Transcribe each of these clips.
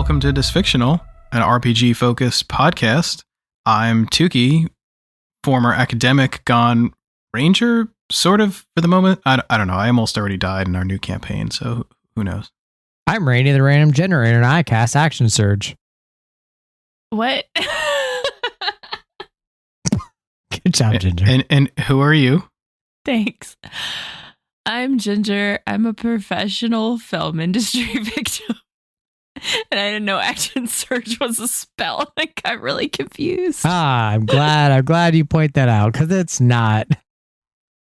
welcome to Dysfictional, an RPG-focused podcast. I'm Tukey, former academic gone ranger, sort of, for the moment. I don't know. I almost already died in our new campaign, so who knows? I'm Rainy, the random generator, and I cast Action Surge. What? Good job, Ginger. And who are you? Thanks. I'm Ginger. I'm a professional film industry victim. And I didn't know Action Surge was a spell. I got really confused. I'm glad you point that out, because it's not.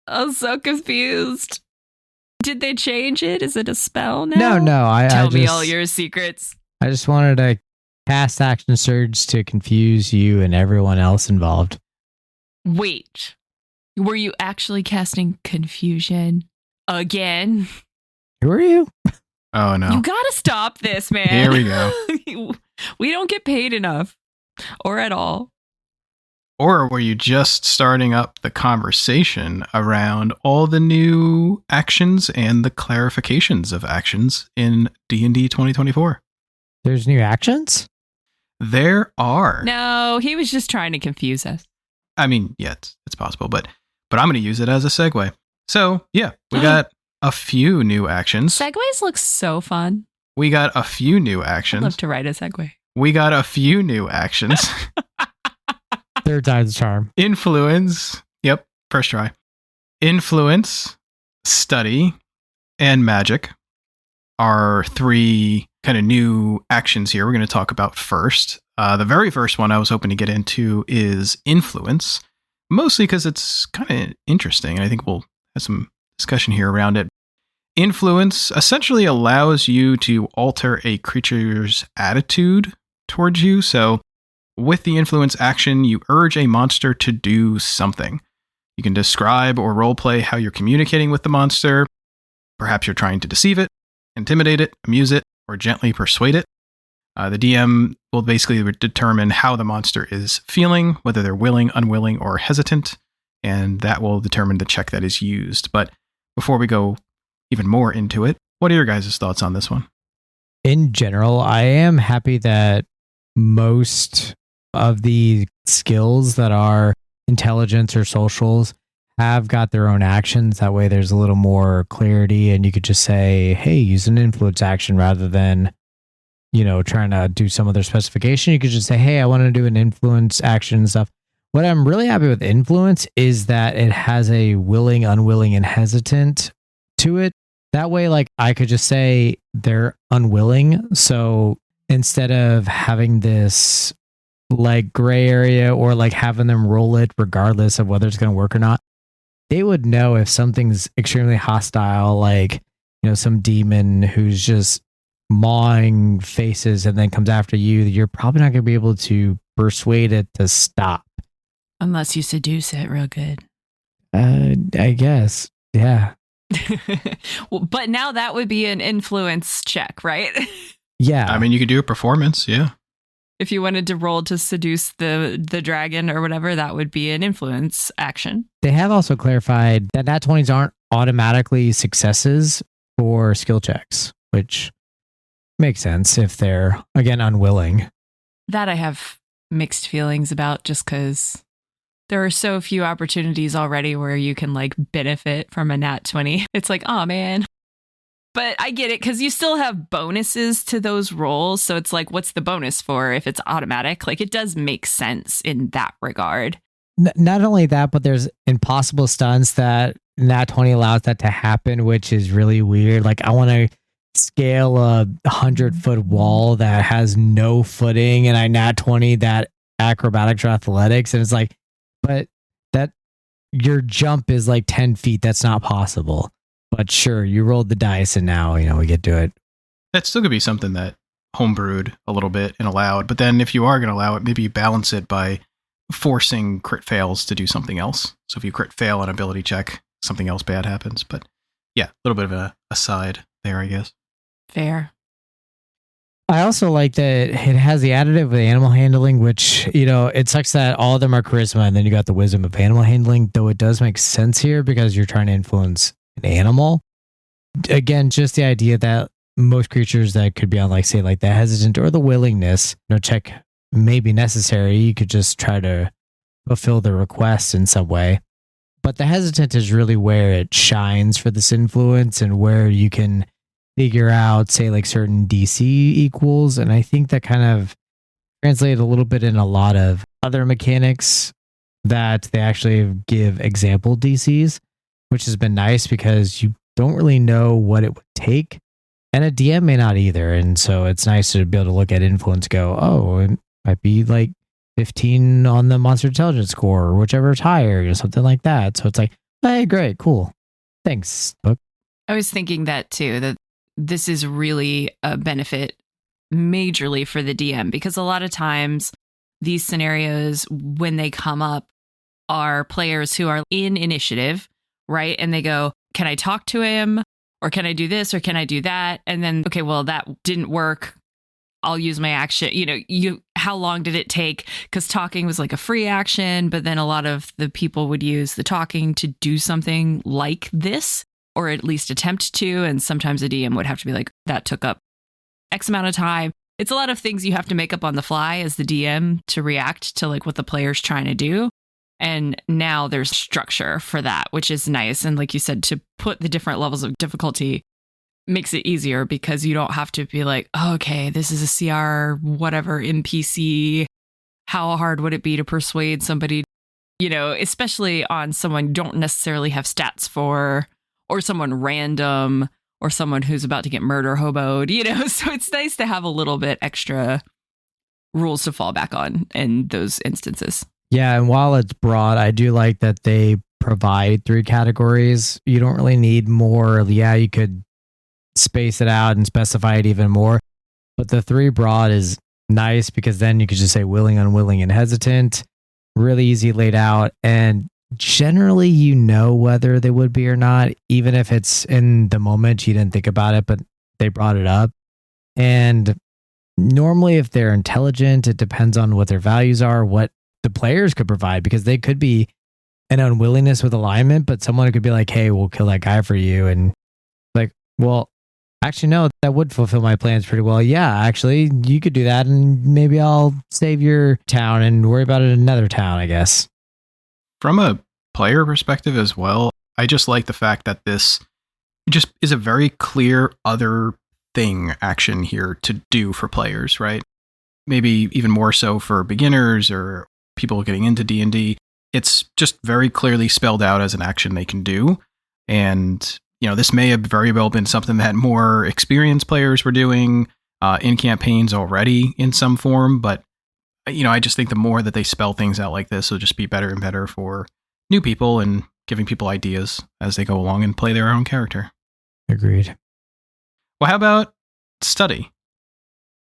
I was so confused. Did they change it? Is it a spell now? No. Tell me all your secrets. I just wanted to cast Action Surge to confuse you and everyone else involved. Wait. Were you actually casting confusion again? Who are you? Oh, no. You gotta stop this, man. Here we go. We don't get paid enough. Or at all. Or were you just starting up the conversation around all the new actions and the clarifications of actions in D&D 2024? There's new actions? There are. No, he was just trying to confuse us. I mean, yeah, it's possible, but I'm going to use it as a segue. So, yeah, we got a few new actions. Segways look so fun. We got a few new actions. I'd love to write a segue. We got a few new actions. Third time's a charm. Influence. Yep, first try. Influence, study, and magic are three kind of new actions here we're going to talk about first. The very first one I was hoping to get into is influence, mostly because it's kind of interesting, and I think we'll have some discussion here around it. Influence essentially allows you to alter a creature's attitude towards you. So with the influence action, you urge a monster to do something. You can describe or roleplay how you're communicating with the monster. Perhaps you're trying to deceive it, intimidate it, amuse it, or gently persuade it. The DM will basically determine how the monster is feeling, whether they're willing, unwilling, or hesitant, and that will determine the check that is used. But before we go even more into it, what are your guys' thoughts on this one? In general, I am happy that most of the skills that are intelligence or socials have got their own actions. That way there's a little more clarity, and you could just say, hey, use an influence action rather than, trying to do some other specification. You could just say, hey, I want to do an influence action and stuff. What I'm really happy with influence is that it has a willing, unwilling, and hesitant to it. That way, I could just say they're unwilling. So instead of having this gray area or having them roll it regardless of whether it's going to work or not, they would know if something's extremely hostile, some demon who's just mawing faces and then comes after you, you're probably not going to be able to persuade it to stop. Unless you seduce it real good. I guess. Yeah. Well, but now that would be an influence check, right? Yeah. I mean, you could do a performance, yeah. If you wanted to roll to seduce the dragon or whatever, that would be an influence action. They have also clarified that nat 20s aren't automatically successes for skill checks, which makes sense if they're, again, unwilling. That I have mixed feelings about, just because there are so few opportunities already where you can benefit from a nat 20. It's oh man. But I get it, because you still have bonuses to those rolls. So it's what's the bonus for if it's automatic? It does make sense in that regard. Not only that, but there's impossible stunts that nat 20 allows that to happen, which is really weird. I want to scale a 100-foot wall that has no footing, and I nat 20 that acrobatics or athletics, and it's but that your jump is 10 feet. That's not possible. But sure, you rolled the dice, and now we get to it. That's still gonna be something that homebrewed a little bit and allowed. But then if you are gonna allow it, maybe you balance it by forcing crit fails to do something else. So if you crit fail on ability check, something else bad happens. But yeah, a little bit of a aside there, I guess. Fair. I also like that it has the additive of animal handling, which, it sucks that all of them are charisma and then you got the wisdom of animal handling, though it does make sense here because you're trying to influence an animal. Again, just the idea that most creatures that could be on like say like the hesitant or the willingness, check may be necessary. You could just try to fulfill the request in some way. But the hesitant is really where it shines for this influence and where you can figure out, say, like certain DC equals. And I think that kind of translated a little bit in a lot of other mechanics that they actually give example DCs, which has been nice because you don't really know what it would take. And a DM may not either. And so it's nice to be able to look at influence, go, oh, it might be like 15 on the monster intelligence score or whichever is higher or something like that. So it's like, hey, great, cool. Thanks, book. I was thinking that too, that this is really a benefit majorly for the DM, because a lot of times these scenarios, when they come up, are players who are in initiative, right? And they go, can I talk to him? Or can I do this? Or can I do that? And then, okay, well, that didn't work. I'll use my action. How long did it take? Because talking was like a free action, but then a lot of the people would use the talking to do something like this, or at least attempt to. And sometimes a DM would have to be like, that took up X amount of time. It's a lot of things you have to make up on the fly as the DM to react to like what the player's trying to do. And now there's structure for that, which is nice. And like you said, to put the different levels of difficulty makes it easier because you don't have to be like, oh, okay, this is a CR, whatever, NPC. How hard would it be to persuade somebody, especially on someone you don't necessarily have stats for, or someone random, or someone who's about to get murder hoboed, So it's nice to have a little bit extra rules to fall back on in those instances. Yeah, and while it's broad, I do like that they provide 3 categories. You don't really need more. Yeah, you could space it out and specify it even more. But the 3 broad is nice because then you could just say willing, unwilling, and hesitant. Really easy laid out. And generally, whether they would be or not, even if it's in the moment, you didn't think about it, but they brought it up. And normally, if they're intelligent, it depends on what their values are, what the players could provide, because they could be an unwillingness with alignment, but someone could be like, hey, we'll kill that guy for you. And like, well, actually, no, that would fulfill my plans pretty well. Yeah, actually, you could do that. And maybe I'll save your town and worry about it in another town, I guess. From a player perspective as well, I just like the fact that this just is a very clear other thing action here to do for players, right? Maybe even more so for beginners or people getting into D&D. It's just very clearly spelled out as an action they can do. And, this may have very well been something that more experienced players were doing in campaigns already in some form. But, I just think the more that they spell things out like this, it'll just be better and better for new people and giving people ideas as they go along and play their own character. Agreed. Well, how about study?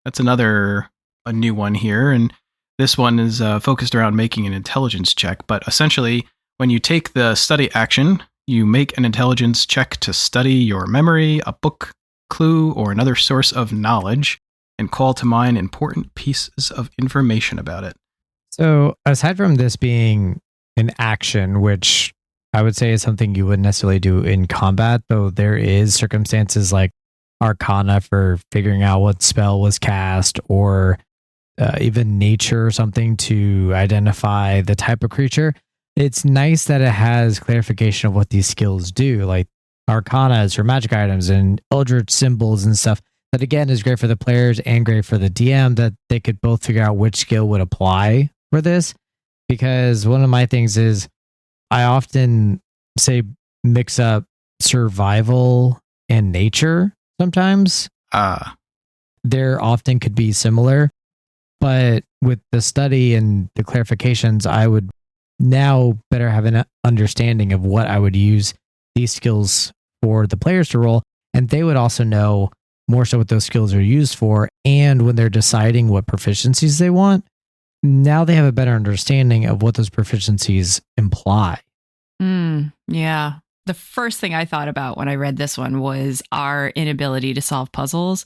That's a new one here. And this one is focused around making an intelligence check. But essentially, when you take the study action, you make an intelligence check to study your memory, a book, clue, or another source of knowledge, and call to mind important pieces of information about it. So aside from this being an action, which I would say is something you wouldn't necessarily do in combat, though there is circumstances like Arcana for figuring out what spell was cast, or even nature or something to identify the type of creature. It's nice that it has clarification of what these skills do, like Arcana is for magic items and Eldritch symbols and stuff. That again is great for the players and great for the DM, that they could both figure out which skill would apply for this. Because one of my things is I often say mix up survival and nature sometimes. There often could be similar, but with the study and the clarifications, I would now better have an understanding of what I would use these skills for the players to roll. And they would also know more so what those skills are used for. And when they're deciding what proficiencies they want, now they have a better understanding of what those proficiencies imply. Yeah. The first thing I thought about when I read this one was our inability to solve puzzles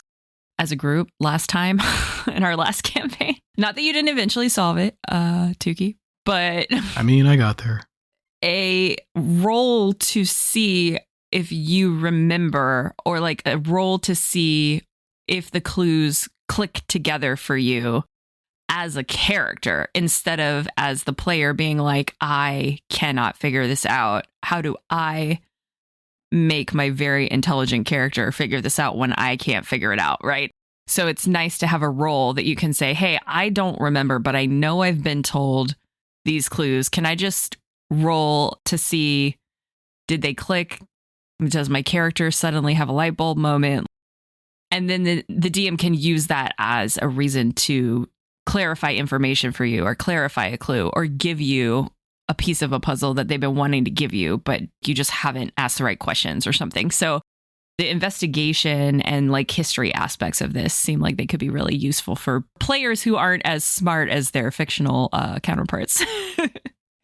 as a group last time in our last campaign. Not that you didn't eventually solve it, Tukey, but I got there. A roll to see if you remember, or like a roll to see if the clues click together for you as a character, instead of as the player being like, I cannot figure this out. How do I make my very intelligent character figure this out when I can't figure it out, right? So it's nice to have a role that you can say, hey, I don't remember, but I know I've been told these clues. Can I just roll to see, did they click? Does my character suddenly have a light bulb moment? And then the DM can use that as a reason to clarify information for you, or clarify a clue, or give you a piece of a puzzle that they've been wanting to give you, but you just haven't asked the right questions or something. So the investigation and like history aspects of this seem like they could be really useful for players who aren't as smart as their fictional counterparts.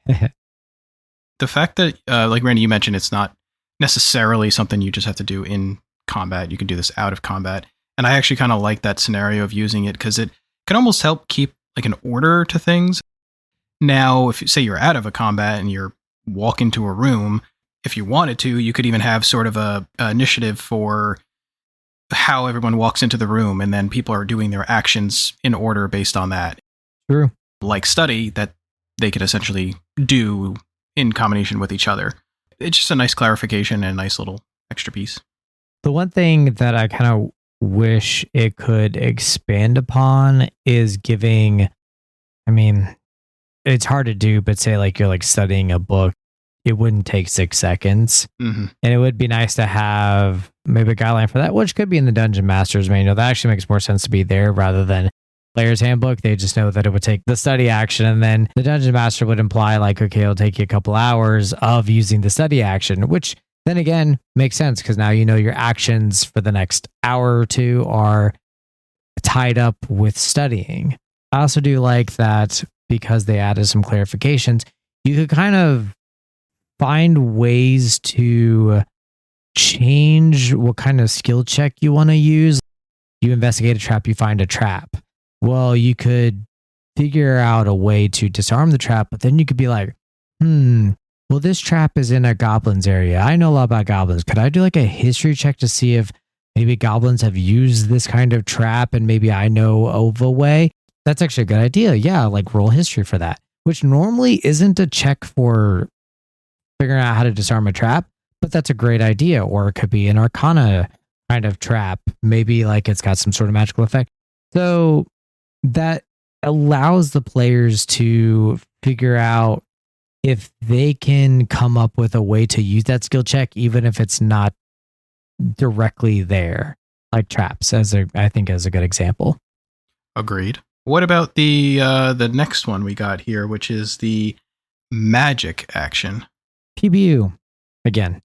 The fact that, like Randy, you mentioned, it's not necessarily something you just have to do in combat. You can do this out of combat. And I actually kind of like that scenario of using it because it can almost help keep like an order to things. Now, if you say you're out of a combat and you're walking to a room, if you wanted to, you could even have sort of a initiative for how everyone walks into the room, and then people are doing their actions in order based on that. True. Like study that they could essentially do in combination with each other. It's just a nice clarification and a nice little extra piece. The one thing that I kind of wish it could expand upon is giving, I mean, it's hard to do, but say like you're like studying a book, it wouldn't take 6 seconds. Mm-hmm. And it would be nice to have maybe a guideline for that, which could be in the Dungeon Master's manual. That actually makes more sense to be there rather than Player's Handbook. They just know that it would take the study action, and then the Dungeon Master would imply like, okay, it'll take you a couple hours of using the study action, which then again makes sense because now you know your actions for the next hour or two are tied up with studying. I also do like that because they added some clarifications. You could kind of find ways to change what kind of skill check you want to use. You investigate a trap, you find a trap. Well, you could figure out a way to disarm the trap, but then you could be like, well, this trap is in a goblins area. I know a lot about goblins. Could I do like a history check to see if maybe goblins have used this kind of trap and maybe I know of a way? That's actually a good idea. Yeah, like roll history for that, which normally isn't a check for figuring out how to disarm a trap, but that's a great idea. Or it could be an arcana kind of trap. Maybe like it's got some sort of magical effect. So that allows the players to figure out if they can come up with a way to use that skill check, even if it's not directly there, like traps, I think as a good example. Agreed. What about the next one we got here, which is the magic action? Pew pew. Again.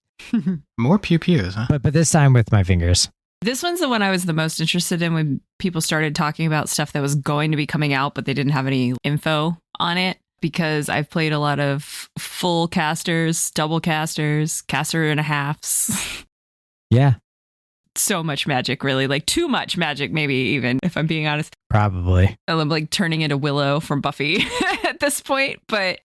More pew pews, huh? But this time with my fingers. This one's the one I was the most interested in when people started talking about stuff that was going to be coming out, but they didn't have any info on it, because I've played a lot of full casters, double casters, caster and a halves. Yeah. So much magic, really. Like too much magic, maybe even, if I'm being honest. Probably. I'm like turning into Willow from Buffy at this point. But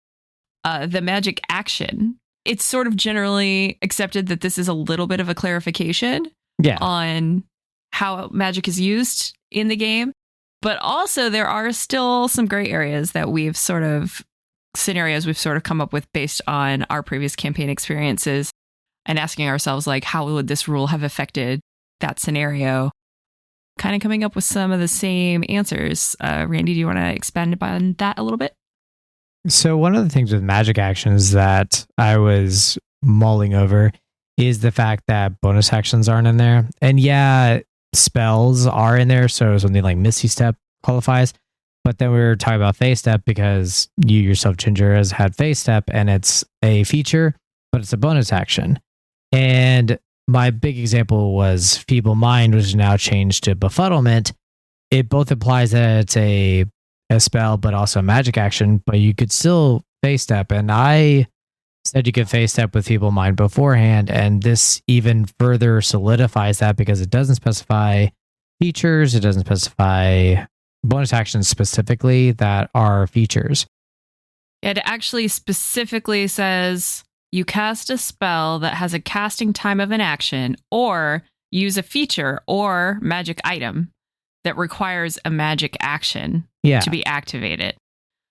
the magic action, it's sort of generally accepted that this is a little bit of a clarification on how magic is used in the game. But also there are still some gray areas that scenarios we've sort of come up with based on our previous campaign experiences and asking ourselves, like, how would this rule have affected that scenario? Kind of coming up with some of the same answers. Randy, do you want to expand upon that a little bit? So one of the things with magic actions that I was mulling over is the fact that bonus actions aren't in there. And yeah, spells are in there. So something like Misty Step qualifies. But then we were talking about Phase Step because you yourself, Ginger, has had Phase Step and it's a feature, but it's a bonus action. And my big example was Feeble Mind, which is now changed to Befuddlement. It both implies that it's a spell, but also a magic action, but you could still Phase Step. And I said you could Phase Step with Feeble Mind beforehand, and this even further solidifies that because it doesn't specify features, it doesn't specify bonus actions specifically that are features. It actually specifically says you cast a spell that has a casting time of an action, or use a feature or magic item that requires a magic action to be activated.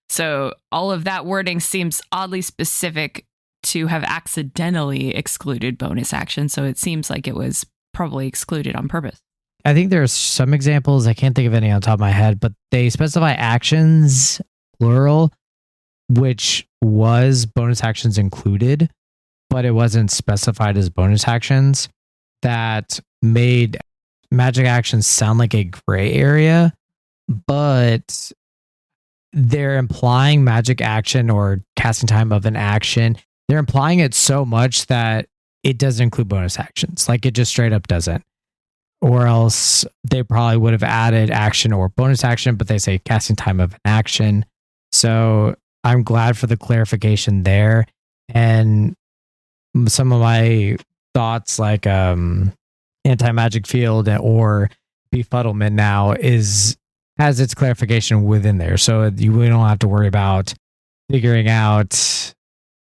So all of that wording seems oddly specific to have accidentally excluded bonus action. So it seems like it was probably excluded on purpose. I think there's some examples. I can't think of any on top of my head, but they specify actions, plural, which was bonus actions included, but it wasn't specified as bonus actions. That made magic actions sound like a gray area, but they're implying magic action or casting time of an action. They're implying it so much that it doesn't include bonus actions. Like it just straight up doesn't. Or else they probably would have added action or bonus action, but they say casting time of an action. So I'm glad for the clarification there. And some of my thoughts like anti-magic field or befuddlement now has its clarification within there. So we don't have to worry about figuring out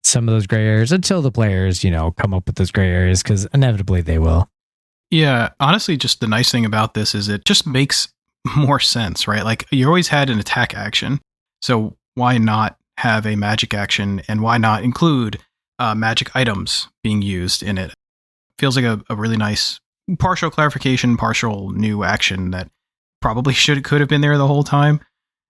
some of those gray areas until the players, come up with those gray areas, because inevitably they will. Yeah, honestly, just the nice thing about this is it just makes more sense, right? Like you always had an attack action. So why not have a magic action, and why not include magic items being used in it? Feels like a really nice partial clarification, partial new action that probably could have been there the whole time.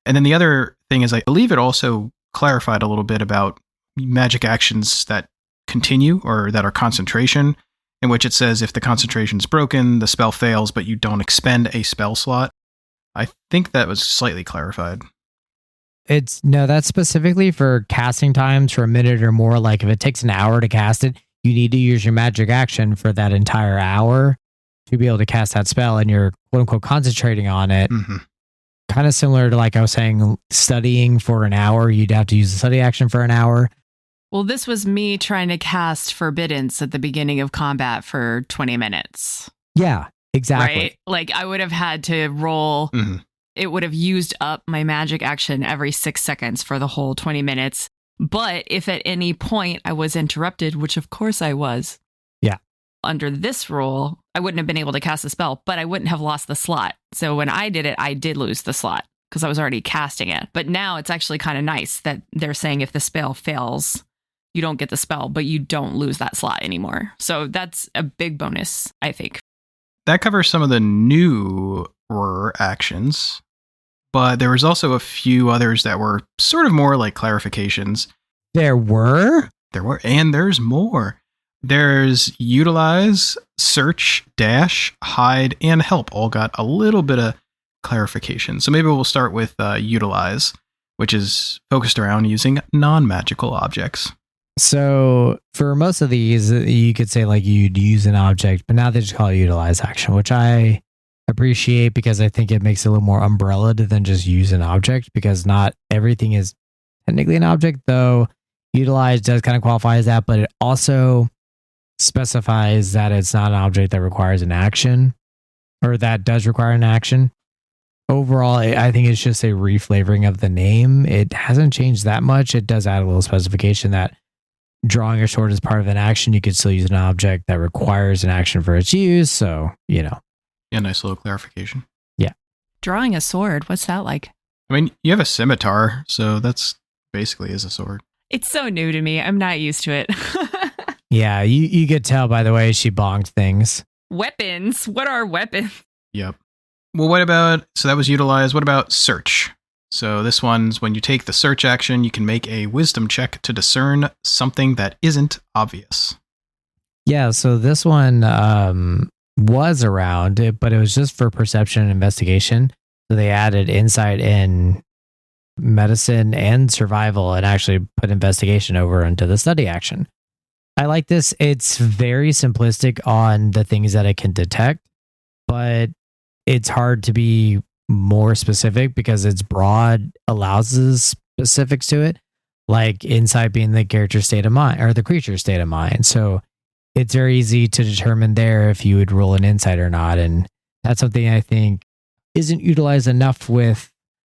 And then the other thing is I believe it also clarified a little bit about magic actions that continue or that are concentration, in which it says if the concentration is broken, the spell fails, but you don't expend a spell slot. I think that was slightly clarified. That's specifically for casting times for a minute or more. Like if it takes an hour to cast it, you need to use your magic action for that entire hour to be able to cast that spell, and you're quote unquote concentrating on it. Mm-hmm. Kind of similar to, like I was saying, studying for an hour. You'd have to use the study action for an hour. Well, this was me trying to cast Forbiddance at the beginning of combat for 20 minutes. Yeah, exactly. Right? Like I would have had to roll. Mm-hmm. It would have used up my magic action every 6 seconds for the whole 20 minutes. But if at any point I was interrupted, which of course I was. Yeah. Under this rule, I wouldn't have been able to cast a spell, but I wouldn't have lost the slot. So when I did it, I did lose the slot because I was already casting it. But now it's actually kind of nice that they're saying if the spell fails, you don't get the spell, but you don't lose that slot anymore. So that's a big bonus, I think. That covers some of the newer actions, but there was also a few others that were sort of more like clarifications. There were, and there's more. There's utilize, search, dash, hide, and help all got a little bit of clarification. So maybe we'll start with utilize, which is focused around using non-magical objects. So for most of these, you could say like you'd use an object, but now they just call it utilize action, which I appreciate because I think it makes it a little more umbrellaed than just use an object, because not everything is technically an object, though utilize does kind of qualify as that, but it also specifies that it's not an object that requires an action, or that does require an action. Overall, I think it's just a reflavoring of the name. It hasn't changed that much. It does add a little specification that drawing your sword is part of an action. You could still use an object that requires an action for its use. So, Yeah, nice little clarification. Yeah. Drawing a sword, what's that like? I mean, you have a scimitar, so that's basically is a sword. It's so new to me. I'm not used to it. Yeah, you could tell by the way she bonked things. Weapons? What are weapons? Yep. Well, so that was utilized. What about search? So this one's when you take the search action, you can make a wisdom check to discern something that isn't obvious. Yeah, so this one was around, but it was just for perception and investigation. So they added insight in medicine and survival and actually put investigation over into the study action. I like this. It's very simplistic on the things that it can detect, but it's hard to be more specific because it's broad, allows the specifics to it, like insight being the character's state of mind or the creature's state of mind. So it's very easy to determine there if you would roll an insight or not. And that's something I think isn't utilized enough with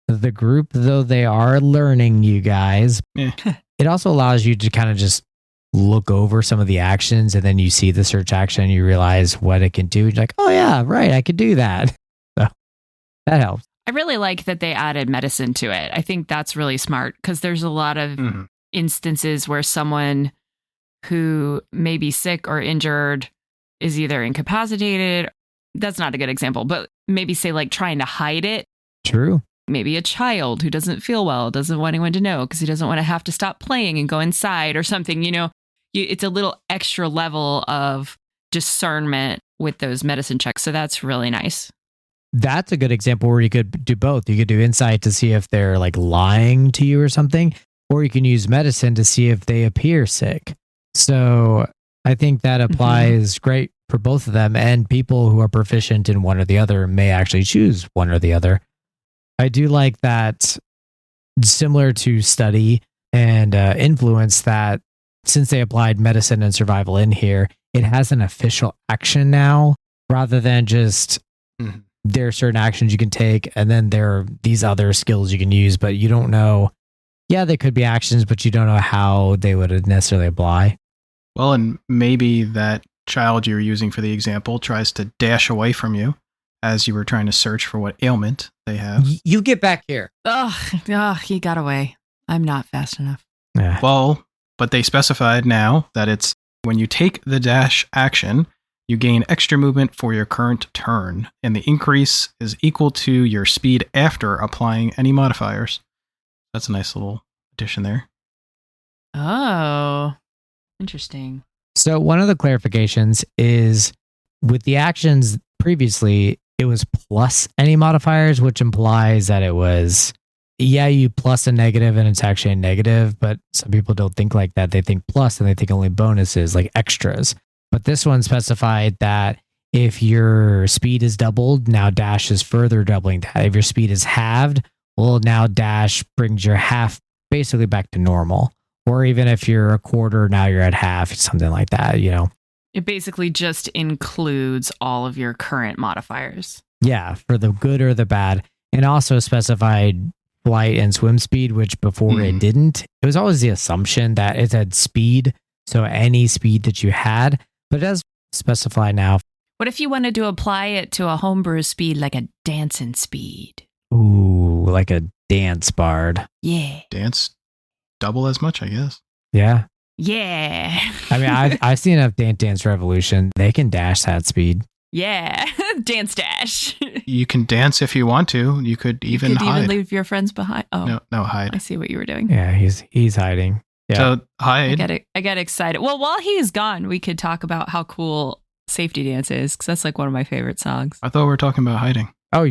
the group, though they are learning, you guys. Yeah. It also allows you to kind of just look over some of the actions and then you see the search action and you realize what it can do. You're like, oh yeah, right, I could do that. So that helps. I really like that they added medicine to it. I think that's really smart because there's a lot of instances where someone who may be sick or injured is either incapacitated. That's not a good example, but maybe say like trying to hide it. True. Maybe a child who doesn't feel well, doesn't want anyone to know because he doesn't want to have to stop playing and go inside or something. You know, it's a little extra level of discernment with those medicine checks. So that's really nice. That's a good example where you could do both. You could do insight to see if they're like lying to you or something, or you can use medicine to see if they appear sick. So I think that applies great for both of them, and people who are proficient in one or the other may actually choose one or the other. I do like that, similar to study and influence, that since they applied medicine and survival in here, it has an official action now rather than just there are certain actions you can take and then there are these other skills you can use, but you don't know. Yeah, they could be actions, but you don't know how they would necessarily apply. Well, and maybe that child you're using for the example tries to dash away from you as you were trying to search for what ailment they have. You get back here. Oh, he got away. I'm not fast enough. Yeah. Well, but they specified now that it's when you take the dash action, you gain extra movement for your current turn, and the increase is equal to your speed after applying any modifiers. That's a nice little addition there. Oh, interesting. So one of the clarifications is with the actions previously, it was plus any modifiers, which implies that it was, you plus a negative and it's actually a negative, but some people don't think like that. They think plus and they think only bonuses, like extras. But this one specified that if your speed is doubled, now dash is further doubling that. If your speed is halved, well, now dash brings your half basically back to normal. Or even if you're a quarter, now you're at half, something like that, you know. It basically just includes all of your current modifiers. Yeah, for the good or the bad. And also specified flight and swim speed, which before it didn't. It was always the assumption that it had speed, so any speed that you had. But it does specify now. What if you wanted to apply it to a homebrew speed, like a dancing speed? Ooh, like a dance bard. Yeah. Dance double as much, I guess. Yeah. Yeah. I mean, I've seen enough Dance Revolution. They can dash that speed. Yeah. Dance dash. You can dance if you want to. You could even hide. Even leave your friends behind. Oh, no, hide. I see what you were doing. Yeah, he's hiding. Yeah. So hide. I get excited. Well, while he's gone, we could talk about how cool Safety Dance is, because that's like one of my favorite songs. I thought we were talking about hiding. Oh,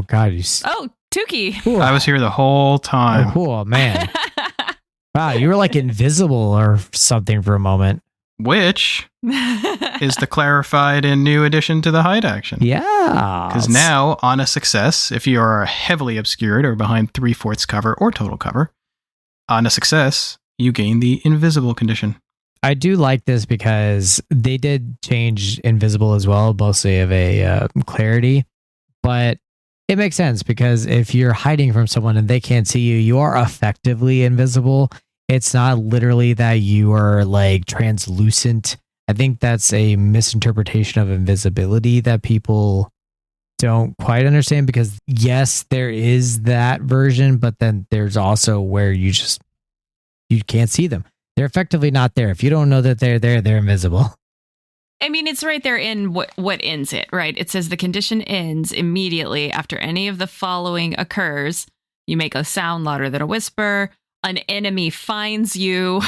God, Oh, Tukey. Cool. I was here the whole time. Oh, cool, man. Wow, you were like invisible or something for a moment. Which is the clarified and new addition to the hide action. Yeah. Because now, on a success, if you are heavily obscured or behind 3/4 cover or total cover, on a success, you gain the invisible condition. I do like this because they did change invisible as well, mostly of a clarity. But it makes sense because if you're hiding from someone and they can't see you, you are effectively invisible. It's not literally that you are like translucent. I think that's a misinterpretation of invisibility that people don't quite understand, because yes, there is that version, but then there's also where you can't see them. They're effectively not there. If you don't know that they're there, they're invisible. I mean, it's right there in what ends it, right? It says the condition ends immediately after any of the following occurs. You make a sound louder than a whisper. An enemy finds you.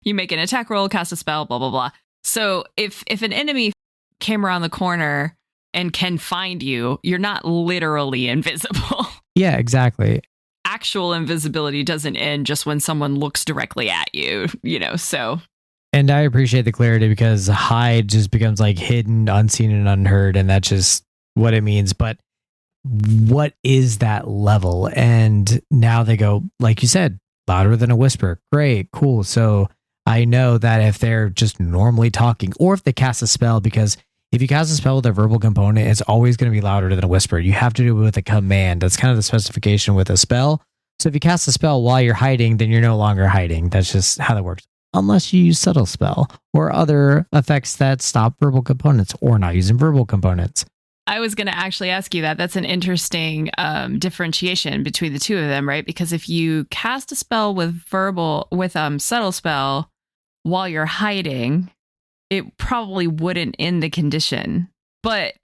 You make an attack roll, cast a spell, blah, blah, blah. So if an enemy came around the corner and can find you, you're not literally invisible. Yeah, exactly. Actual invisibility doesn't end just when someone looks directly at you, so. And I appreciate the clarity because hide just becomes like hidden, unseen, and unheard. And that's just what it means. But what is that level? And now they go, like you said, louder than a whisper. Great, cool. So I know that if they're just normally talking, or if they cast a spell, because if you cast a spell with a verbal component, it's always going to be louder than a whisper. You have to do it with a command. That's kind of the specification with a spell. So if you cast a spell while you're hiding, then you're no longer hiding. That's just how that works. unless you use subtle spell or other effects that stop verbal components or not using verbal components. I was going to actually ask you that. That's an interesting differentiation between the two of them, right? Because if you cast a spell with subtle spell while you're hiding, it probably wouldn't end the condition. But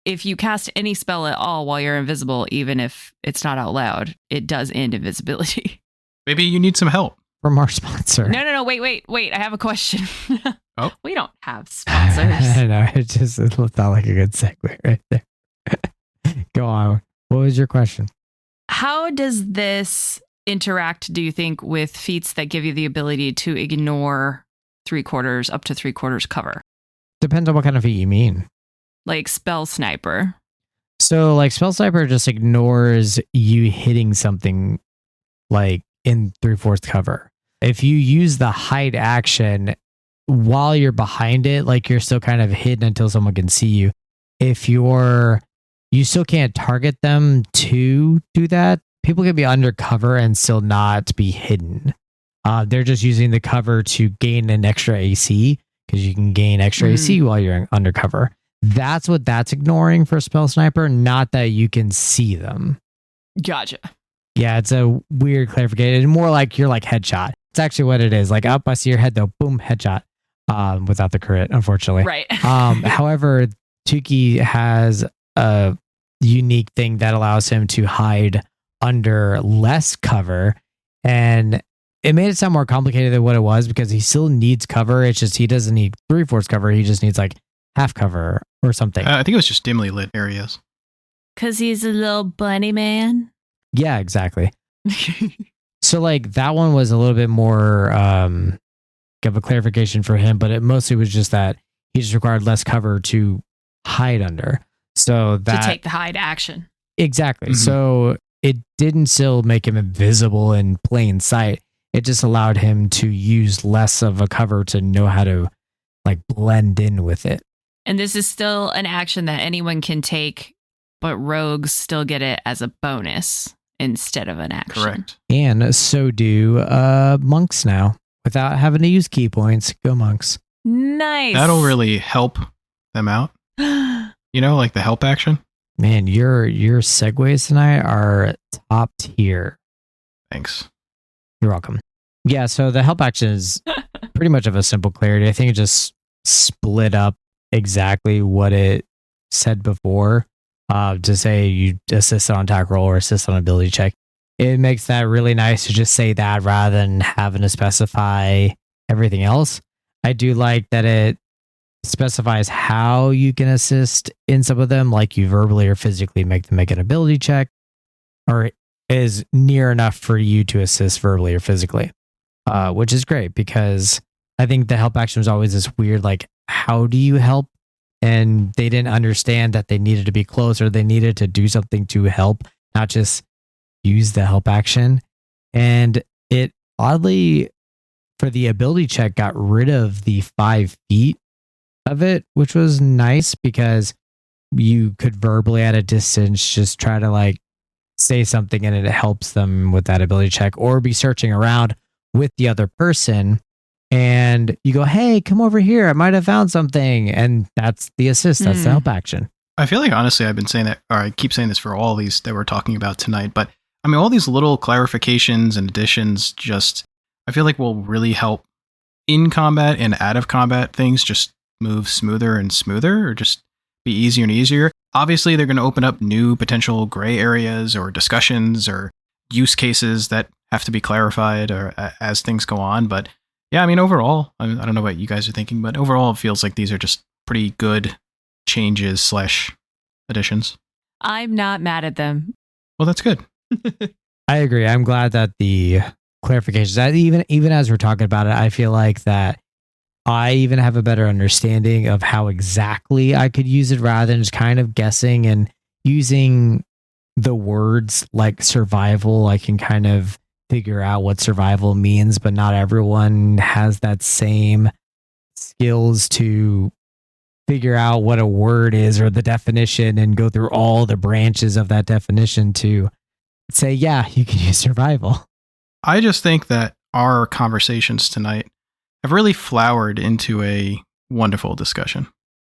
if you cast any spell at all while you're invisible, even if it's not out loud, it does end invisibility. Maybe you need some help. From our sponsor. No. Wait. I have a question. Oh. We don't have sponsors. I know. It felt like a good segue right there. Go on. What was your question? How does this interact, do you think, with feats that give you the ability to ignore up to 3/4 cover? Depends on what kind of feat you mean. Like Spell Sniper. So like Spell Sniper just ignores you hitting something like in 3/4 cover. If you use the hide action while you're behind it, like you're still kind of hidden until someone can see you. If you still can't target them to do that. People can be undercover and still not be hidden. They're just using the cover to gain an extra AC because you can gain extra AC while you're undercover. That's what that's ignoring for Spell Sniper, not that you can see them. Gotcha. Yeah, it's a weird clarification. More like you're like headshot. It's actually what it is. Like, up, I see your head though. Boom, headshot. Without the crit, unfortunately. Right. However, Tukey has a unique thing that allows him to hide under less cover, and it made it sound more complicated than what it was because he still needs cover. It's just he doesn't need 3/4 cover. He just needs like half cover or something. I think it was just dimly lit areas. Because he's a little bunny man. Yeah, exactly. So like that one was a little bit more of a clarification for him, but it mostly was just that he just required less cover to hide under. So that to take the hide action. Exactly. Mm-hmm. So it didn't still make him invisible in plain sight. It just allowed him to use less of a cover to know how to like blend in with it. And this is still an action that anyone can take, but rogues still get it as a bonus instead of an action. Correct. And so do monks now without having to use key points. Go monks. Nice. That'll really help them out. You know, like the help action. Man, your segues tonight are top tier. Thanks. You're welcome. Yeah, so the help action is pretty much of a simple clarity. I think it just split up exactly what it said before. To say you assist on attack roll or assist on ability check. It makes that really nice to just say that rather than having to specify everything else. I do like that it specifies how you can assist in some of them, like you verbally or physically make them make an ability check, or is near enough for you to assist verbally or physically, which is great because I think the help action was always this weird, like, how do you help? And they didn't understand that they needed to be close or they needed to do something to help, not just use the help action. And it oddly, for the ability check, got rid of the 5 feet of it, which was nice because you could verbally at a distance just try to like say something and it helps them with that ability check, or be searching around with the other person and you go, hey, come over here, I might have found something, and that's the assist. That's the help action. I feel like honestly I've been saying that, or I keep saying this for all these that we're talking about tonight, but I mean all these little clarifications and additions just I feel like will really help in combat and out of combat things just move smoother and smoother, or just be easier and easier. Obviously, they're going to open up new potential gray areas or discussions or use cases that have to be clarified or as things go on. But yeah, I mean, overall, I don't know what you guys are thinking, but overall, it feels like these are just pretty good changes / additions. I'm not mad at them. Well, that's good. I agree. I'm glad that the clarifications, that even as we're talking about it, I feel like that I even have a better understanding of how exactly I could use it rather than just kind of guessing and using the words like survival. I can kind of figure out what survival means, but not everyone has that same skills to figure out what a word is or the definition and go through all the branches of that definition to say, yeah, you can use survival. I just think that our conversations tonight have really flowered into a wonderful discussion.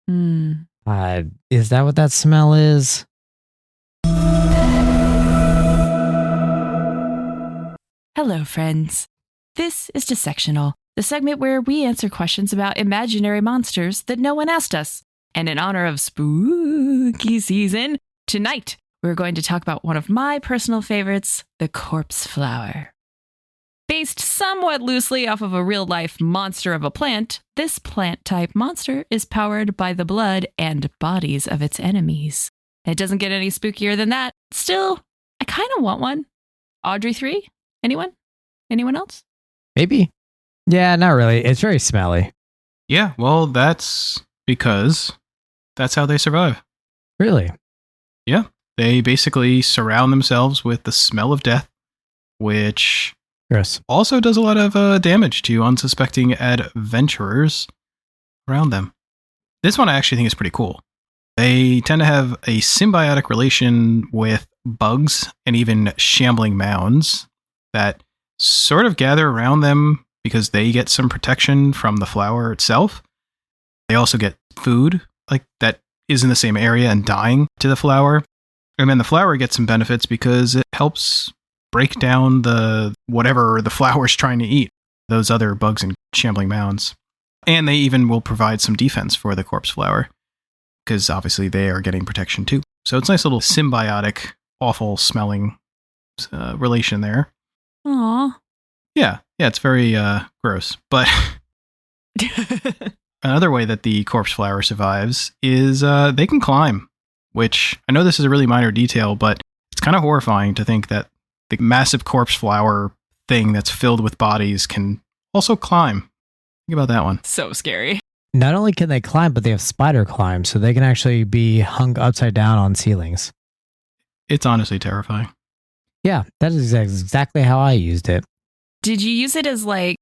Is that what that smell is? Hello, friends. This is Dissectional, the segment where we answer questions about imaginary monsters that no one asked us. And in honor of spooky season, tonight we're going to talk about one of my personal favorites, the corpse flower. Based somewhat loosely off of a real-life monster of a plant, this plant-type monster is powered by the blood and bodies of its enemies. It doesn't get any spookier than that. Still, I kind of want one. Audrey 3? Anyone? Anyone else? Maybe. Yeah, not really. It's very smelly. Yeah, well, that's because that's how they survive. Really? Yeah. They basically surround themselves with the smell of death, which Gross. also does a lot of damage to unsuspecting adventurers around them. This one I actually think is pretty cool. They tend to have a symbiotic relation with bugs and even shambling mounds that sort of gather around them because they get some protection from the flower itself. They also get food like that is in the same area and dying to the flower. And then the flower gets some benefits because it helps break down the whatever the flower's trying to eat, those other bugs and shambling mounds. And they even will provide some defense for the corpse flower because obviously they are getting protection too. So it's a nice little symbiotic, awful smelling relation there. Aw. Yeah, it's very gross. But another way that the corpse flower survives is they can climb, which I know this is a really minor detail, but it's kind of horrifying to think that the massive corpse flower thing that's filled with bodies can also climb. Think about that one. So scary. Not only can they climb, but they have spider climb, so they can actually be hung upside down on ceilings. It's honestly terrifying. Yeah, that is exactly how I used it. Did you use it as like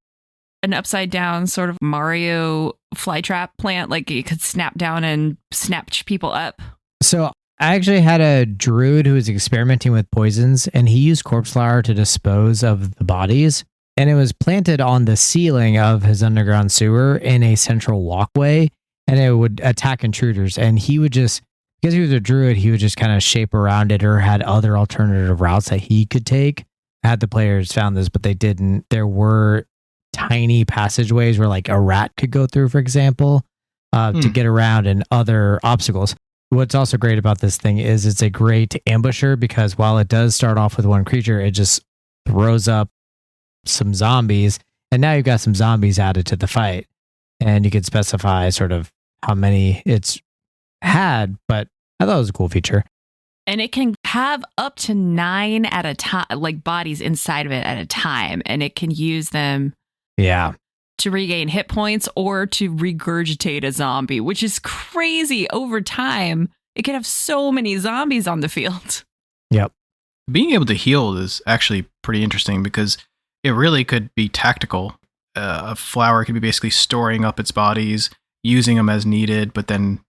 an upside down sort of Mario flytrap plant? Like it could snap down and snatch people up? So I actually had a druid who was experimenting with poisons, and he used corpse flower to dispose of the bodies. And it was planted on the ceiling of his underground sewer in a central walkway, and it would attack intruders. And he would just, because he was a druid, he would just kind of shape around it or had other alternative routes that he could take. Had the players found this, but they didn't. There were tiny passageways where like a rat could go through, for example, to get around and other obstacles. What's also great about this thing is it's a great ambusher because while it does start off with one creature, it just throws up some zombies. And now you've got some zombies added to the fight. And you could specify sort of how many it's had, but I thought it was a cool feature. And it can have up to 9 at a time, like bodies inside of it at a time. And it can use them to regain hit points or to regurgitate a zombie, which is crazy. Over time, it could have so many zombies on the field. Yep. Being able to heal is actually pretty interesting because it really could be tactical. A flower could be basically storing up its bodies, using them as needed, but then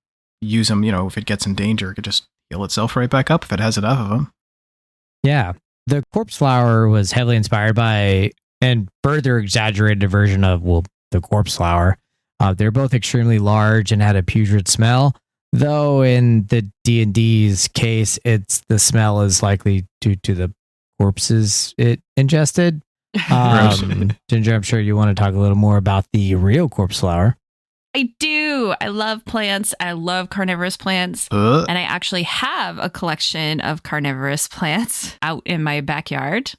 use them, if it gets in danger, it could just heal itself right back up if it has enough of them. Yeah. The corpse flower was heavily inspired by and further exaggerated version of, the corpse flower. They're both extremely large and had a putrid smell, though in the D&D's case, the smell is likely due to the corpses it ingested. Ginger, I'm sure you want to talk a little more about the real corpse flower. I do. I love plants. I love carnivorous plants. And I actually have a collection of carnivorous plants out in my backyard.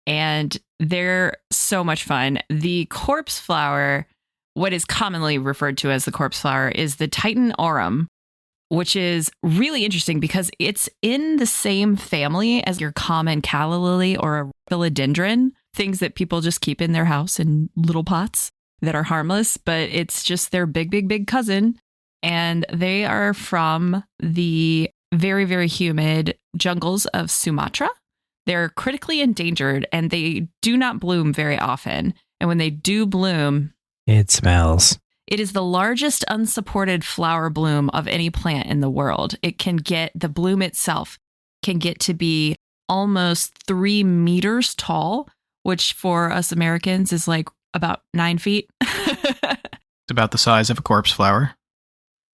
And they're so much fun. The corpse flower, what is commonly referred to as the corpse flower, is the Titan aurum, which is really interesting because it's in the same family as your common calla lily or a philodendron, things that people just keep in their house in little pots that are harmless, but it's just their big, big, big cousin. And they are from the very, very humid jungles of Sumatra. They're critically endangered and they do not bloom very often. And when they do bloom, it smells. It is the largest unsupported flower bloom of any plant in the world. The bloom itself can get to be almost 3 meters tall, which for us Americans is like about 9 feet. It's about the size of a corpse flower.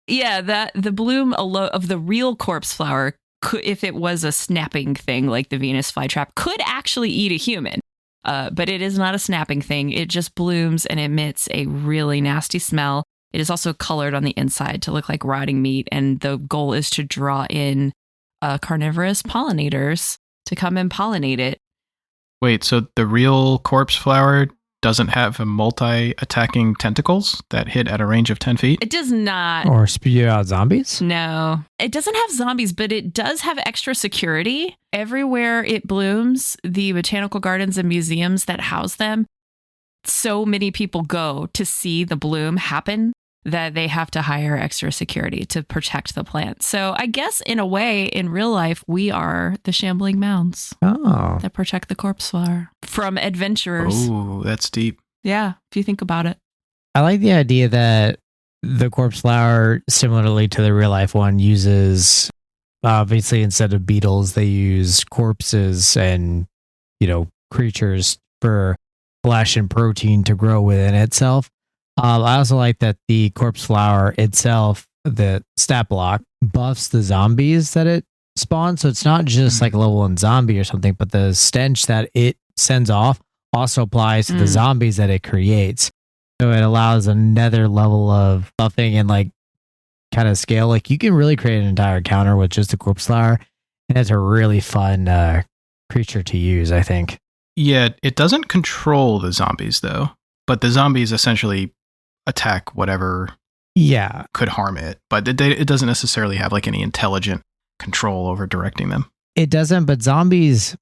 Yeah, that the bloom of the real corpse flower, could, if it was a snapping thing like the Venus flytrap, could actually eat a human. But it is not a snapping thing. It just blooms and emits a really nasty smell. It is also colored on the inside to look like rotting meat. And the goal is to draw in carnivorous pollinators to come and pollinate it. Wait, so the real corpse flower doesn't have a multi-attacking tentacles that hit at a range of 10 feet? It does not. Or spew out zombies? No, it doesn't have zombies, but it does have extra security. Everywhere it blooms, the botanical gardens and museums that house them, so many people go to see the bloom happen that they have to hire extra security to protect the plant. So I guess in a way, in real life, we are the shambling mounds that protect the corpse flower from adventurers. Oh, that's deep. Yeah, if you think about it. I like the idea that the corpse flower, similarly to the real life one, uses, obviously instead of beetles, they use corpses and, creatures for flesh and protein to grow within itself. I also like that the corpse flower itself, the stat block, buffs the zombies that it spawns. So it's not just like a level 1 zombie or something, but the stench that it sends off also applies to the zombies that it creates. So it allows another level of buffing and like kind of scale. Like you can really create an entire counter with just a corpse flower. And it's a really fun creature to use, I think. Yeah, it doesn't control the zombies though, but the zombies essentially attack whatever could harm it, but it doesn't necessarily have like any intelligent control over directing them. It doesn't, but zombies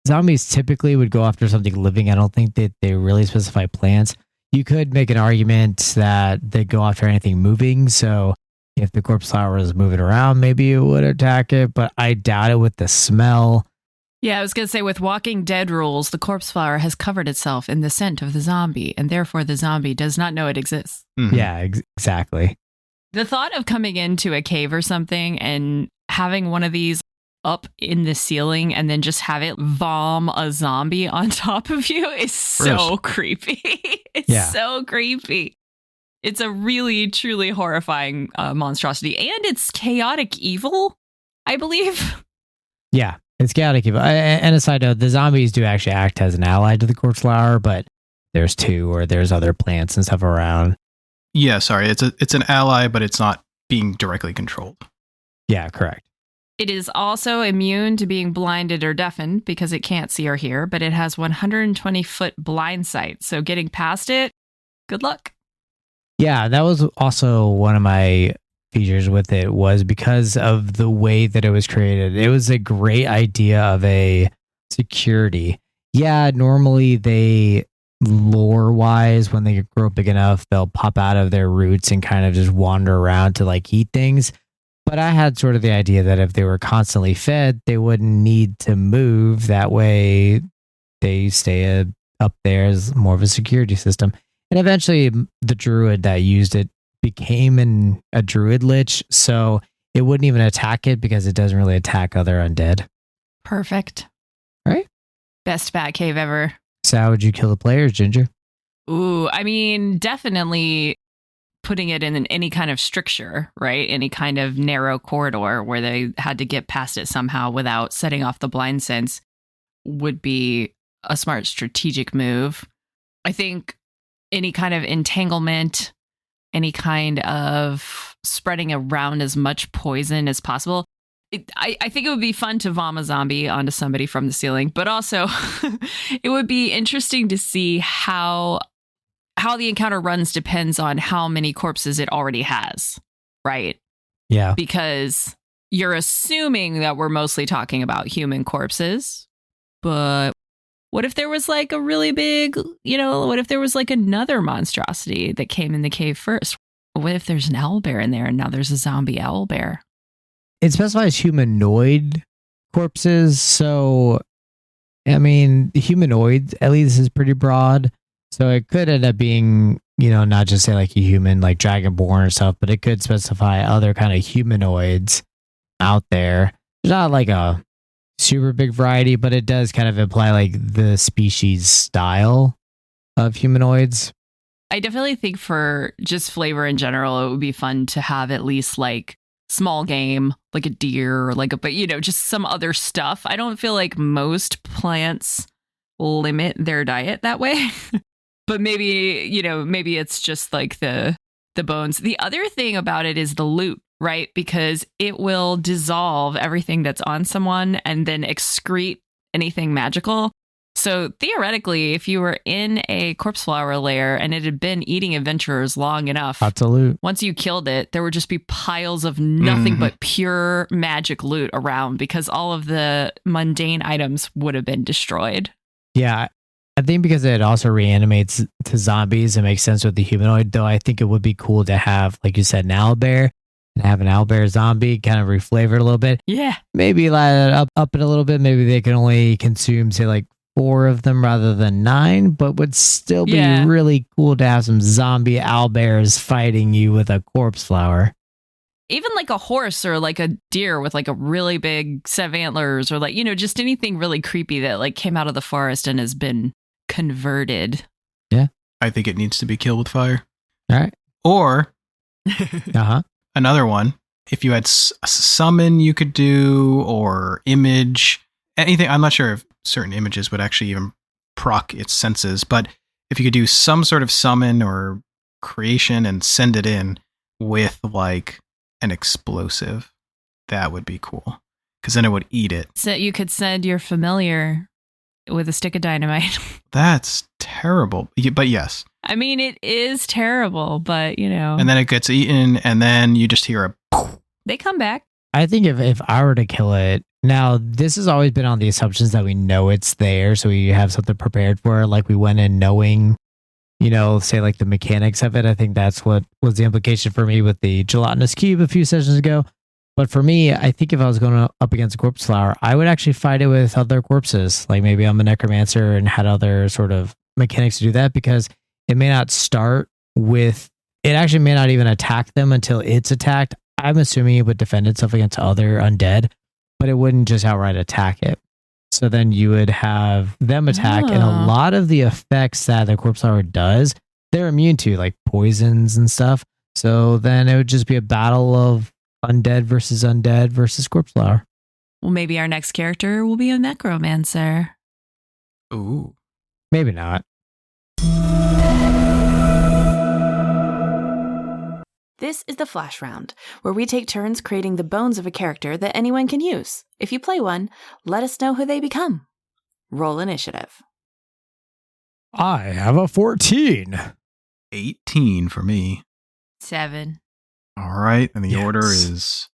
typically would go after something living. I don't think that they really specify plants. You could make an argument that they go after anything moving, so if the corpse flower is moving around, maybe it would attack it, but I doubt it with the smell. Yeah, I was going to say, with Walking Dead rules, the corpse flower has covered itself in the scent of the zombie, and therefore the zombie does not know it exists. Mm-hmm. Yeah, exactly. The thought of coming into a cave or something and having one of these up in the ceiling and then just have it vom a zombie on top of you is so creepy. It's so creepy. It's a really, truly horrifying monstrosity, and it's chaotic evil, I believe. Yeah. It's chaotic evil. And a side note, the zombies do actually act as an ally to the corpse flower, but there's two or there's other plants and stuff around. Yeah, sorry. It's an ally, but it's not being directly controlled. Yeah, correct. It is also immune to being blinded or deafened because it can't see or hear, but it has 120-foot blind sight. So getting past it, good luck. Yeah, that was also one of my features with it, was because of the way that it was created. It was a great idea of a security. Yeah, normally they, lore wise, when they grow big enough, they'll pop out of their roots and kind of just wander around to like eat things. But I had sort of the idea that if they were constantly fed, they wouldn't need to move. That way they stay up there as more of a security system. And eventually the druid that used it became a druid lich, so it wouldn't even attack it because it doesn't really attack other undead. Perfect. Right? Best Batcave ever. So how would you kill the players, Ginger? Ooh, I mean, definitely putting it in any kind of stricture, right? Any kind of narrow corridor where they had to get past it somehow without setting off the blind sense would be a smart strategic move. I think any kind of entanglement, any kind of spreading around as much poison as possible. I think it would be fun to vom a zombie onto somebody from the ceiling, but also it would be interesting to see how the encounter runs depends on how many corpses it already has, right? Yeah. Because you're assuming that we're mostly talking about human corpses, but what if there was like a really big, what if there was like another monstrosity that came in the cave first? What if there's an owlbear in there and now there's a zombie owlbear? It specifies humanoid corpses. So, I mean, humanoids, at least, is pretty broad. So it could end up being, not just say like a human, like dragonborn or stuff, but it could specify other kind of humanoids out there. There's not like a super big variety, but it does kind of imply like the species style of humanoids. I definitely think for just flavor in general, it would be fun to have at least like small game, like a deer, or like but just some other stuff. I don't feel like most plants limit their diet that way. But maybe, maybe it's just like the bones. The other thing about it is the loot, right? Because it will dissolve everything that's on someone and then excrete anything magical. So theoretically, if you were in a corpse flower lair and it had been eating adventurers long enough, lots of loot. Once you killed it, there would just be piles of nothing but pure magic loot around because all of the mundane items would have been destroyed. Yeah, I think because it also reanimates to zombies, it makes sense with the humanoid, though I think it would be cool to have, like you said, an owlbear and have an owlbear zombie kind of reflavored a little bit. Yeah. Maybe light it up it a little bit. Maybe they can only consume, say, like 4 of them rather than 9, but would still be really cool to have some zombie owlbears fighting you with a corpse flower. Even like a horse or like a deer with like a really big set of antlers or like, just anything really creepy that like came out of the forest and has been converted. Yeah. I think it needs to be killed with fire. All right. Or another one, if you had summon you could do, or image, anything. I'm not sure if certain images would actually even proc its senses, but if you could do some sort of summon or creation and send it in with like an explosive, that would be cool. Because then it would eat it. So you could send your familiar with a stick of dynamite. That's terrible. But yes. I mean, it is terrible, but And then it gets eaten, and then you just hear a poof. They come back. I think if I were to kill it, now this has always been on the assumptions that we know it's there, so we have something prepared for it, like we went in knowing, say like the mechanics of it. I think that's what was the implication for me with the gelatinous cube a few sessions ago. But for me, I think if I was going up against a corpse flower, I would actually fight it with other corpses. Like maybe I'm a necromancer and had other sort of mechanics to do that, because it may not start with, it actually may not even attack them until it's attacked. I'm assuming it would defend itself against other undead, but it wouldn't just outright attack it. So then you would have them attack, and a lot of the effects that the corpse flower does, they're immune to, like poisons and stuff. So then it would just be a battle of undead versus corpse flower. Well, maybe our next character will be a necromancer. Ooh. Maybe not. This is the Flash Round, where we take turns creating the bones of a character that anyone can use. If you play one, let us know who they become. Roll initiative. I have a 14. 18 for me. 7. All right. And the order is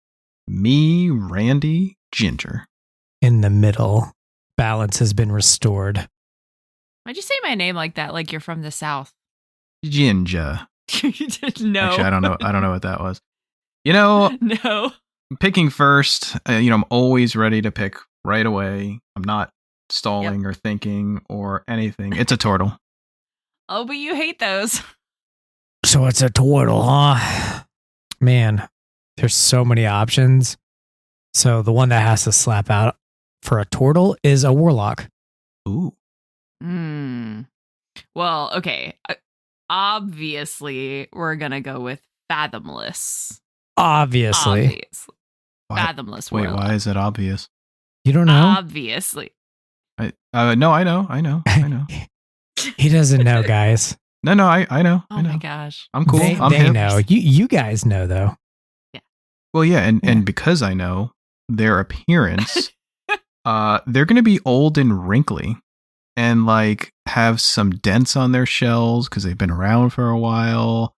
me, Randy, Ginger. In the middle. Balance has been restored. Why'd you say my name like that? Like you're from the South? Ginger. You didn't know. Actually, I don't know. I don't know what that was. No. Picking first. I'm always ready to pick right away. I'm not stalling or thinking or anything. It's a turtle. Oh, but you hate those. So it's a turtle, huh? Man, there's so many options. So the one that has to slap out for a turtle is a warlock. Ooh. Well, okay. Obviously, we're going to go with Fathomless. Obviously. Fathomless. Wait, warlock. why is it obvious? You don't know? Obviously. No, I know. He doesn't know, guys. No, I know. Oh my gosh. I'm cool. They hip. know. You guys know, though. Yeah. Well, yeah, and because I know their appearance, they're going to be old and wrinkly and like have some dents on their shells because they've been around for a while,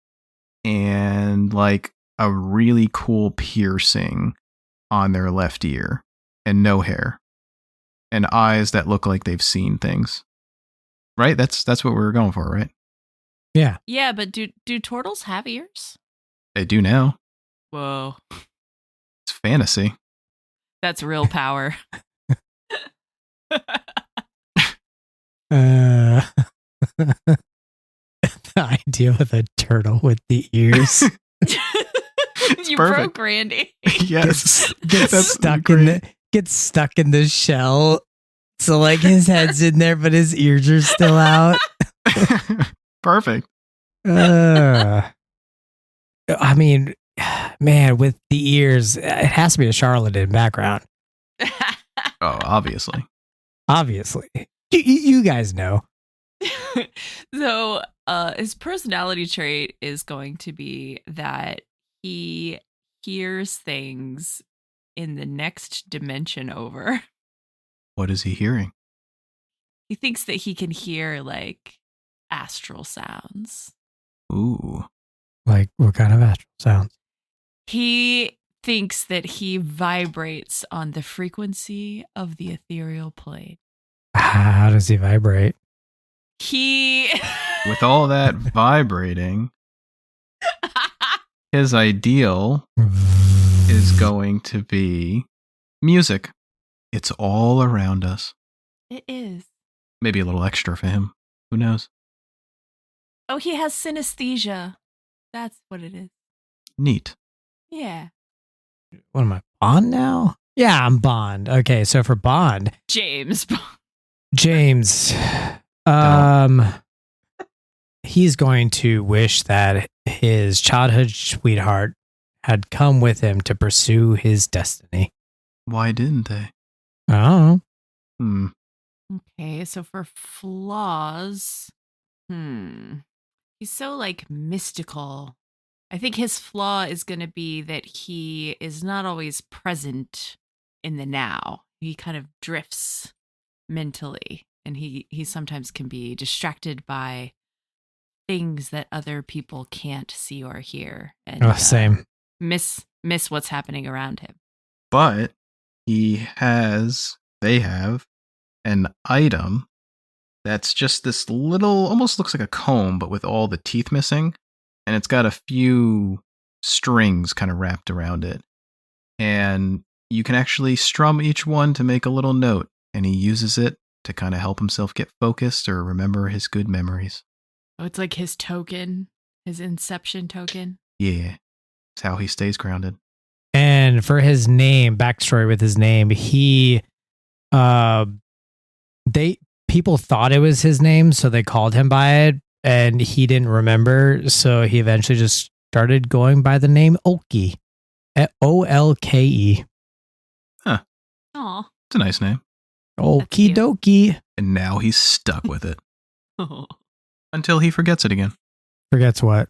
and like a really cool piercing on their left ear, and no hair, and eyes that look like they've seen things. Right? That's what we were going for, right? Yeah. Yeah, but do turtles have ears? They do now. Whoa. It's fantasy. That's real power. The idea of a turtle with the ears. You perfect. broke Randy. Yes. Gets stuck in the shell. So like his head's in there, but his ears are still out. Perfect. I mean, man, with the ears, it has to be a charlatan background. Oh, obviously. Obviously. You guys know. So his personality trait is going to be that he hears things in the next dimension over. What is he hearing? He thinks that he can hear like astral sounds. Ooh. Like, what kind of astral sounds? He thinks that he vibrates on the frequency of the ethereal plane. How does he vibrate? He With all that vibrating, his ideal is going to be music. It's all around us. It is. Maybe a little extra for him. Who knows? Oh, he has synesthesia. That's what it is. Neat. Yeah. What am I, Bond now? Yeah, I'm Bond. Okay, so for Bond, James. James, he's going to wish that his childhood sweetheart had come with him to pursue his destiny. Why didn't they? I don't Hmm. Okay, so for flaws, he's so like mystical. I think his flaw is going to be that he is not always present in the now. He kind of drifts mentally, and he sometimes can be distracted by things that other people can't see or hear, and know. Same. miss what's happening around him. But they have an item that's just this little, almost looks like a comb, but with all the teeth missing. And it's got a few strings kind of wrapped around it. And you can actually strum each one to make a little note. And he uses it to kind of help himself get focused or remember his good memories. Oh, it's like his token, his inception token. Yeah. It's how he stays grounded. And for his name, backstory with his name, people thought it was his name, so they called him by it, and he didn't remember, so he eventually just started going by the name Olke. Olke. Huh. Aw. It's a nice name. Okie cute. dokie. And now he's stuck with it until he forgets it again. Forgets what?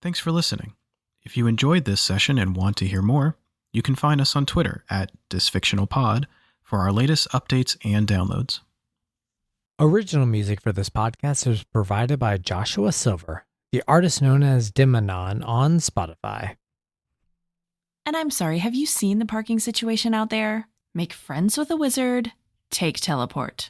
Thanks for listening. If you enjoyed this session and want to hear more, you can find us on Twitter at DysfictionalPod for our latest updates and downloads. Original music for this podcast is provided by Joshua Silver, the artist known as Dimanon on Spotify. And I'm sorry, have you seen the parking situation out there? Make friends with a wizard, take teleport.